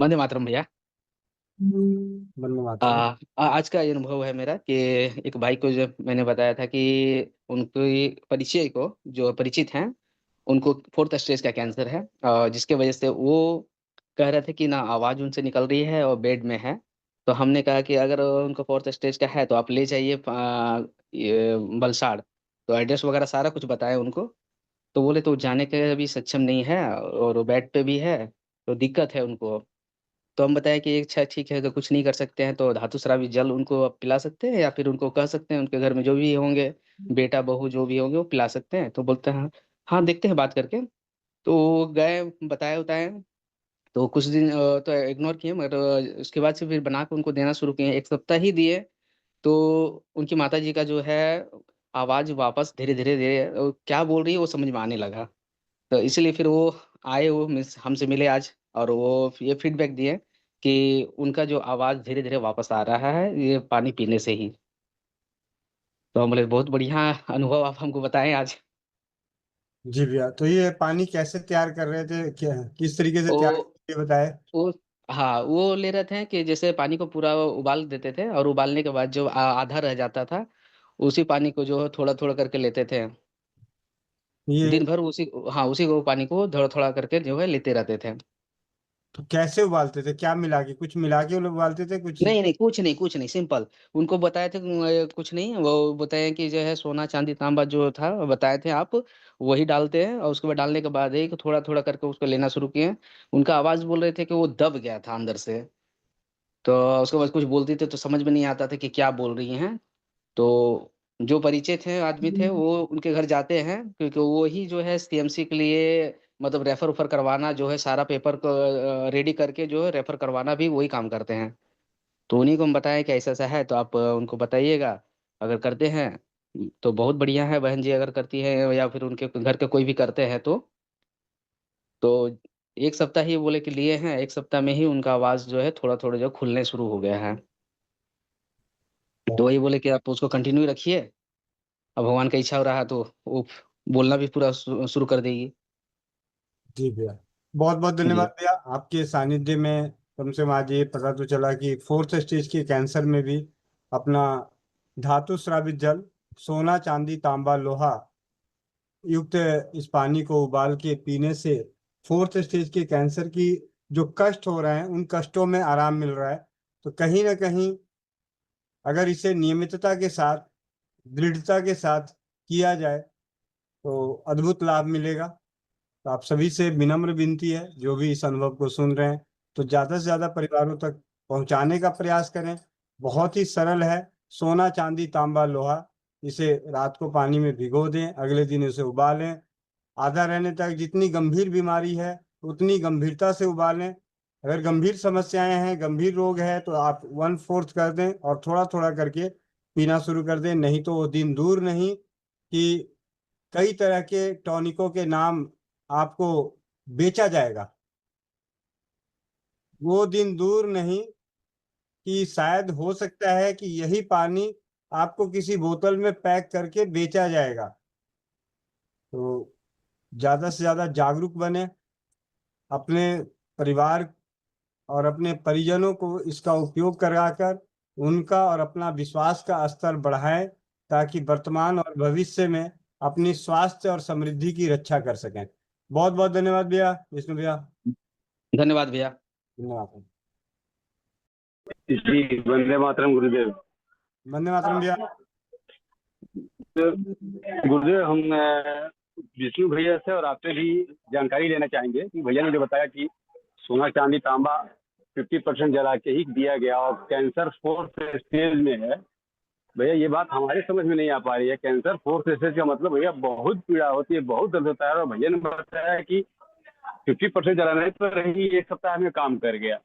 वंदे मातरम भैया। वंदे मातरम। आज का ये अनुभव है मेरा कि एक भाई को जब मैंने बताया था कि उनके परिचय को जो परिचित हैं उनको फोर्थ स्टेज का कैंसर है, जिसके वजह से वो कह रहे थे कि ना आवाज़ उनसे निकल रही है और बेड में है। तो हमने कहा कि अगर उनको फोर्थ स्टेज का है तो आप ले जाइए ये वलसाड़। तो एड्रेस वगैरह सारा कुछ बताया उनको। तो बोले तो जाने के अभी सक्षम नहीं है और वो बेड पे भी है, तो दिक्कत है उनको। तो हम बताया कि अच्छा ठीक है, अगर कुछ नहीं कर सकते हैं तो धातु स्रावी जल उनको आप पिला सकते हैं, या फिर उनको कह सकते हैं उनके घर में जो भी होंगे, बेटा बहू जो भी होंगे वो पिला सकते हैं। तो बोलते हैं हाँ देखते हैं बात करके। तो वो गए, बताया उताया। तो कुछ दिन तो इग्नोर किए, मगर उसके बाद से फिर बना के उनको देना शुरू किए, 1 सप्ताह ही दिए। तो उनकी माता जी का जो है आवाज वापस धीरे धीरे धीरे क्या बोल रही है वो समझ में आने लगा। तो इसलिए फिर वो आए, वो हमसे मिले आज, और वो ये फीडबैक दिए कि उनका जो आवाज धीरे धीरे वापस आ रहा है ये पानी पीने से ही। तो हम बोले बहुत बढ़िया अनुभव आप हमको बताएं आज। जी भैया, तो ये पानी कैसे तैयार कर रहे थे, क्या किस तरीके से वो तैयार करके बताए? वो हाँ, वो ले रहे थे कि जैसे पानी को पूरा उबाल देते थे, और उबालने के बाद जो आधा रह जाता था उसी पानी को जो है थोड़ा थोड़ा करके लेते थे। ये दिन भर उसी, हाँ उसी को पानी को थोड़ा थोड़ा करके जो है लेते रहते थे। तो कैसे उबालते थे, क्या मिला के, कुछ मिला के वो लोग उबालते थे कुछ? नहीं नहीं, कुछ नहीं कुछ नहीं, सिंपल। उनको बताए थे कुछ नहीं, वो बताए कि जो है सोना चांदी तांबा जो था वो बताए थे आप, वही डालते हैं, और उसके बाद डालने के बाद एक थोड़ा थोड़ा करके उसको लेना शुरू किए। उनका आवाज बोल रहे थे कि वो दब गया था अंदर से। तो उसके बाद कुछ बोलती थे तो समझ में नहीं आता था कि क्या बोल रही हैं। तो जो परिचय थे आदमी थे वो उनके घर जाते हैं, क्योंकि वो ही जो है सीएमसी के लिए मतलब रेफर उफर करवाना जो है सारा पेपर को रेडी करके जो है रेफर करवाना भी वही काम करते हैं। तो उन्हीं को हम बताएं कि ऐसा ऐसा है, तो आप उनको बताइएगा। अगर करते हैं तो बहुत बढ़िया है, बहन जी अगर करती है या फिर उनके घर के कोई भी करते हैं तो 1 सप्ताह ही बोले कि लिए हैं, 1 सप्ताह में ही उनका आवाज जो है थोड़ा थोड़ा जो खुलने शुरू हो गया है। तो वही बोले कि आप उसको कंटिन्यू रखिए, अब भगवान का इच्छा हो रहा तो वो बोलना भी पूरा शुरू कर देगी। जी भैया, बहुत बहुत धन्यवाद जी। भैया। आपके सानिध्य में कम से कम आज ये पता तो चला कि फोर्थ स्टेज के कैंसर में भी अपना धातु स्रावित जल, सोना चांदी तांबा लोहा युक्त इस पानी को उबाल के पीने से फोर्थ स्टेज के कैंसर की जो कष्ट हो रहे हैं उन कष्टों में आराम मिल रहा है। तो कहीं ना कहीं अगर इसे नियमितता के साथ, दृढ़ता के साथ किया जाए तो अद्भुत लाभ मिलेगा। तो आप सभी से विनम्र विनती है, जो भी इस अनुभव को सुन रहे हैं, तो ज़्यादा से ज़्यादा परिवारों तक पहुंचाने का प्रयास करें। बहुत ही सरल है। सोना चांदी तांबा लोहा, इसे रात को पानी में भिगो दें, अगले दिन इसे उबालें, आधा रहने तक। जितनी गंभीर बीमारी है उतनी गंभीरता से उबालें। अगर गंभीर समस्याएं हैं, गंभीर रोग है, तो आप 1/4 कर दें और थोड़ा थोड़ा करके पीना शुरू कर दें। नहीं तो वो दिन दूर नहीं कि कई तरह के टॉनिकों के नाम आपको बेचा जाएगा। वो दिन दूर नहीं कि शायद हो सकता है कि यही पानी आपको किसी बोतल में पैक करके बेचा जाएगा। तो ज्यादा से ज्यादा जागरूक बने, अपने परिवार और अपने परिजनों को इसका उपयोग कराकर उनका और अपना विश्वास का स्तर बढ़ाएं, ताकि वर्तमान और भविष्य में अपनी स्वास्थ्य और समृद्धि की रक्षा कर सकें। बहुत बहुत धन्यवाद भैया, विष्णु भैया। धन्यवाद भैया। धन्यवाद। जी, वंदे मातरम गुरुदेव। वंदे मातरम भैया। तो गुरुदेव, हम विष्णु भैया से और आपसे भी जानकारी लेना चाहेंगे कि भैया ने जो बताया कि सोना चांदी तांबा 50% जला के ही दिया गया और कैंसर फोर्थ स्टेज में है। भैया ये बात हमारे समझ में नहीं आ पा रही है। कैंसर फोर्थ स्टेज का मतलब भैया बहुत पीड़ा होती है, बहुत दर्द होता है, और भैया ने बताया कि 50% जलाने पर ही 1 सप्ताह में काम कर गया,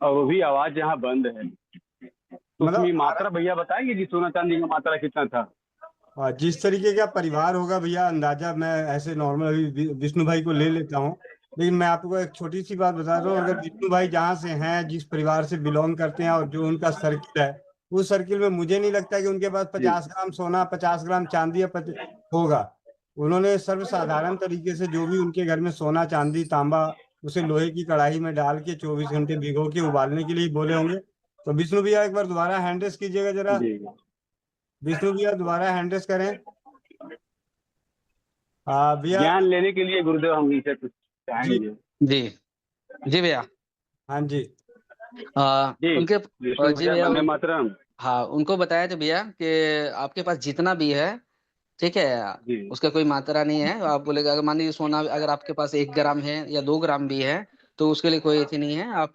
और वो भी आवाज यहाँ बंद है। तो मतलब उसमें मात्रा भैया बताएंगे कि सोना चांदी का मात्रा कितना था? जिस तरीके का परिवार होगा भैया, अंदाजा मैं ऐसे नॉर्मल अभी विष्णु भाई को ले लेता हूँ। लेकिन मैं आपको एक छोटी सी बात बता रहा हूँ, अगर विष्णु भाई जहाँ से हैं, जिस परिवार से बिलोंग करते हैं और जो उनका सर्किल है, उस सर्किल में मुझे नहीं लगता कि उनके पास जी 50 ग्राम सोना, 50 ग्राम चांदी या होगा। उन्होंने सर्वसाधारण तरीके से जो भी उनके घर में सोना चांदी तांबा उसे लोहे की कढ़ाई में डाल के 24 घंटे भिगो के उबालने के लिए बोले होंगे। तो विष्णु भैया एक बार दोबारा हैंड रेस कीजिएगा जरा। जी विष्णु भैया दोबारा हैंड रेस करें। भैया। ज्ञान लेने के लिए गुरुदेव हम इनसे कुछ जी चाहेंगे। जी जी भैया। हाँ जी। जी उनके विष्णु जी भैया भैया वंदे मातरम। हाँ, उनको बताया था भैया कि आपके पास जितना भी है, ठीक है, जी उसका कोई मात्रा नहीं है। आप बोलेगा अगर मान लीजिए सोना अगर आपके पास 1 ग्राम है या 2 ग्राम भी है, तो उसके लिए कोई एथी नहीं है। आप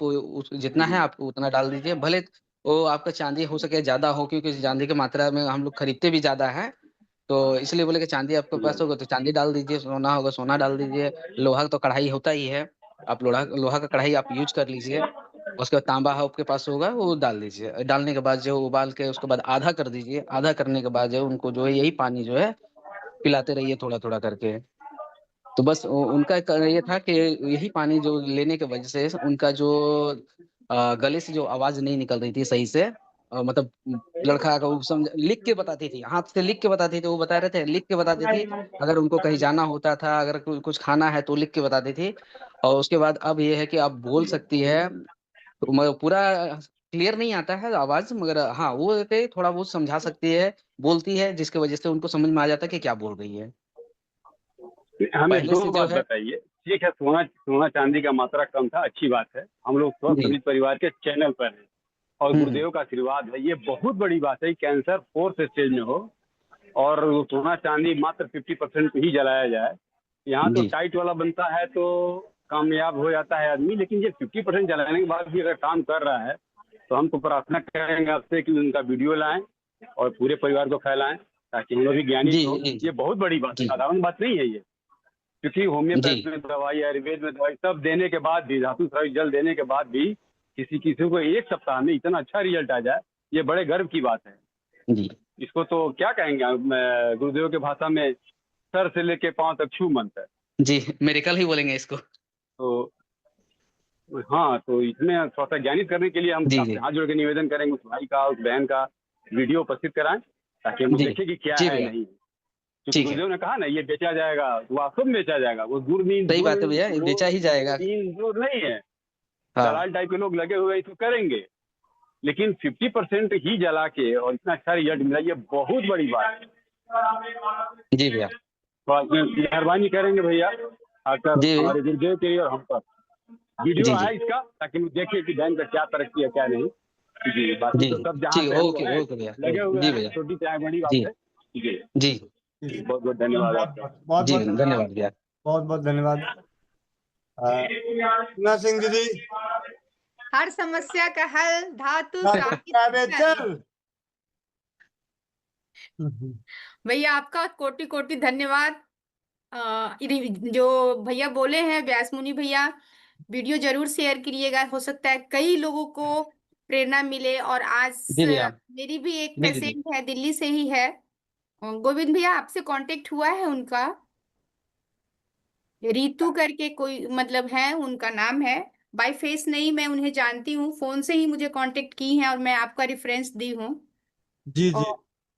जितना है जी आप उतना डाल दीजिए, भले वो आपका चांदी हो सके ज्यादा हो, क्योंकि चांदी की मात्रा में हम लोग खरीदते भी ज्यादा है। तो इसलिए बोले कि चांदी आपके जी पास होगा तो चांदी डाल दीजिए, सोना होगा सोना डाल दीजिए, लोहा तो कढ़ाई होता ही है, आप लोहा लोहा का कढ़ाई आप यूज कर लीजिए। उसके बाद तांबा आपके पास होगा वो डाल दीजिए। डालने के बाद जो उबाल के उसके बाद आधा कर दीजिए। आधा करने के बाद जो उनको जो है यही पानी जो है पिलाते रहिए थोड़ा थोड़ा करके। तो बस उनका ये था कि यही पानी जो लेने की वजह से उनका जो गले से जो आवाज नहीं निकल रही थी सही से, मतलब लड़का का वो समझ लिख के बताती थी, हाथ से लिख के बताती थी, वो बता रहे थे लिख के बताती थी। अगर उनको कहीं जाना होता था, अगर कुछ खाना है तो लिख के बताती थी। और उसके बाद अब ये है कि आप बोल सकती है, तो पूरा क्लियर नहीं आता है आवाज, मगर हाँ वो थोड़ा बहुत समझा सकती है, बोलती है, जिसकी वजह से उनको समझ में आ जाता है कि क्या बोल रही है। हमें पहले दो से जो बात है। बताइए। ठीक है, सोना सोना चांदी का मात्रा कम था, अच्छी बात है। हम लोग स्वस्थ जी। समृद्ध परिवार के चैनल पर हैं और हम्म। गुरुदेव का आशीर्वाद है। ये बहुत बड़ी बात है कि कैंसर 4th स्टेज में हो और सोना चांदी मात्र 50% ही जलाया जाए। यहाँ तो जी टाइट वाला बनता है तो कामयाब हो जाता है आदमी, लेकिन ये 50% जलाने के बाद भी अगर काम कर रहा है तो हम तो प्रार्थना करेंगे आपसे कि उनका वीडियो लाएं और पूरे परिवार को फैलाएं ताकि हम लोग भी ज्ञानी जी हो। जी ये बहुत बड़ी बात है, जी साधारण बात नहीं है ये। क्योंकि जी होम्योपैथ में दवाई, आयुर्वेद में दवाई सब देने के बाद भी, धातु स्रावित जल देने के बाद भी किसी किसी को 1 सप्ताह में इतना अच्छा रिजल्ट आ जाए, ये बड़े गर्व की बात है। जी इसको तो क्या कहेंगे आप, गुरुदेव के भाषा में सर से लेके पांव तक छू मंत्र है। जी, मेरे कल ही बोलेंगे इसको। तो हाँ, तो इसमें थोड़ा सा ज्ञानित करने के लिए हम जी आपसे जी हाथ जोड़ के निवेदन करेंगे उस भाई का, उस बहन का वीडियो उपस्थित कराएं ताकि हम लोग जी देखें कि क्या जी है भैया। नहीं। क्योंकि ठीक है, गुरुदेव ने कहा ना ये बेचा जाएगा, तो वास्तव में बेचा जाएगा। वो दूर मीन सही दूर बात है भैया, ये वो बेचा ही जाएगा। तीन दूर नहीं है। हाँ। दलाल टाइप के लोग लगे हुए हैं, इसको करेंगे, लेकिन 50% ही जला के और इतना अच्छा रिजल्ट मिला, ये बहुत बड़ी बात है। जी भैया। तो आप मेहरबानी करेंगे भैया आकर जी हमारे गुरुदेव के लिए और हम पर वीडियो जी आया जी इसका, ताकि हम देखें कि बहन का क्या तरक्की है क्या नहीं। जी, बाकी जी तो सब जहाँ ठीक, पे हम ओके लोग हैं ओके भैया, लगे हुए जी हैं, भैया। छोटी चाहे बड़ी बात जी है। जी जी जी। बहुत बहुत धन्यवाद बहुत आपका। बहुत जी बहुत भैया, धन्यवाद। धन्यवाद भैया। बहुत बहुत धन्यवाद। मीना सिंह दीदी। हर समस्या का हल धातु श्रावित जल। चल। भैया आपका कोटि कोटि धन्यवाद। जो भैया बोले हैं व्यास मुनि भैया, वीडियो जरूर शेयर करिएगा, हो सकता है कई लोगों को प्रेरणा मिले। और आज जी भैया। मेरी भी एक जी जी जी। पेशेंट है, दिल्ली से ही है, गोविंद भैया आपसे कांटेक्ट हुआ है उनका, रीतू करके कोई मतलब है, उनका नाम है। बाय फेस नहीं, मैं उन्हें जानती हूँ, फोन से ही मुझे कांटेक्ट की है और मैं आपका रेफरेंस दी हूँ। जी जी। और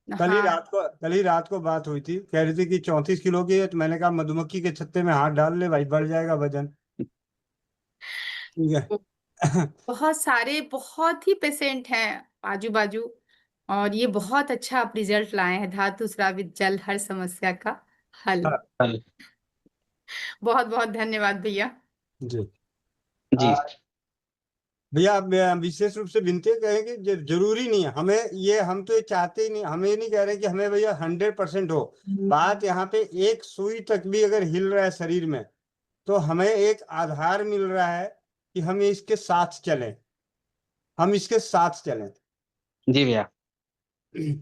हाँ, कल ही रात को बात हुई थी, कह रही थी कि 34 किलो की है। तो मैंने कहा मधुमक्खी के छत्ते में हाथ डाल ले भाई, बढ़ जाएगा वजन। ठीक है। बहुत सारे बहुत ही पेशेंट हैं आजू बाजू, और ये बहुत अच्छा आप रिजल्ट लाए हैं, धातु स्रावित जल हर समस्या का हल। हाँ, बहुत बहुत धन्यवाद भैया। जी। जी भैया आप विशेष रूप से विनती कहेंगे, जरूरी नहीं है हमें ये, हम तो ये चाहते ही नहीं, हम ये नहीं कह रहे कि हमें भैया 100% हो। बात यहाँ पे एक सुई तक भी अगर हिल रहा है शरीर में, तो हमें एक आधार मिल रहा है कि हम इसके साथ चलें, हम इसके साथ चलें। जी भैया। तो जी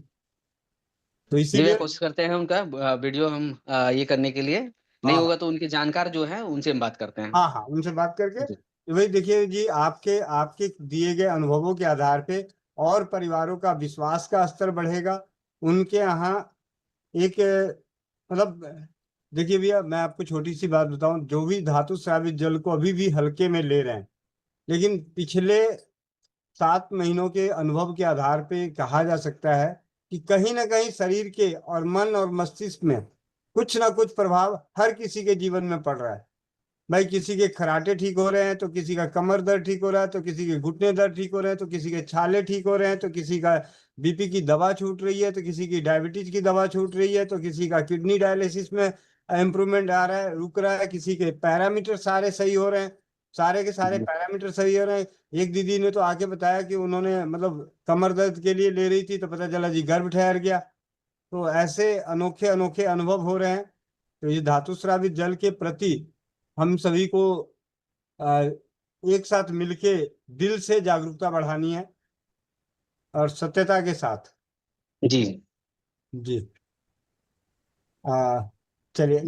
भैया, इसीलिए कोशिश करते हैं उनका वीडियो हम ये करने के लिए। नहीं हाँ होगा तो उनके जानकार जो है उनसे हम बात करते हैं। हाँ हाँ, उनसे बात करके जी वही देखिए जी, आपके आपके दिए गए अनुभवों के आधार पे और परिवारों का विश्वास का स्तर बढ़ेगा उनके यहाँ। एक मतलब देखिए भैया, मैं आपको छोटी सी बात बताऊं, जो भी धातु स्रावित जल को अभी भी हल्के में ले रहे हैं, लेकिन पिछले 7 महीनों के अनुभव के आधार पे कहा जा सकता है कि कहीं ना कहीं शरीर के और मन और मस्तिष्क में कुछ ना कुछ प्रभाव हर किसी के जीवन में पड़ रहा है। भाई किसी के खराटे ठीक हो रहे हैं, तो किसी का कमर दर्द ठीक हो रहा है, तो किसी के घुटने दर्द ठीक हो रहे हैं, तो किसी के छाले ठीक हो रहे हैं, तो किसी का बीपी की दवा छूट रही है, तो किसी की डायबिटीज की दवा छूट रही है, तो किसी का किडनी डायलिसिस में इम्प्रूवमेंट आ रहा है, रुक रहा है, किसी के पैरामीटर सारे सही हो रहे हैं, सारे के सारे जी पैरामीटर सही हो रहे हैं। एक दीदी ने तो आके बताया कि उन्होंने मतलब कमर दर्द के लिए ले रही थी, तो पता चला जी गर्भ ठहर गया। तो ऐसे अनोखे अनोखे अनुभव हो रहे हैं। तो ये धातु स्रावित जल के प्रति हम सभी को अ, एक साथ मिलके दिल से जागरूकता बढ़ानी है, और सत्यता के साथ। जी। जी। चलिए।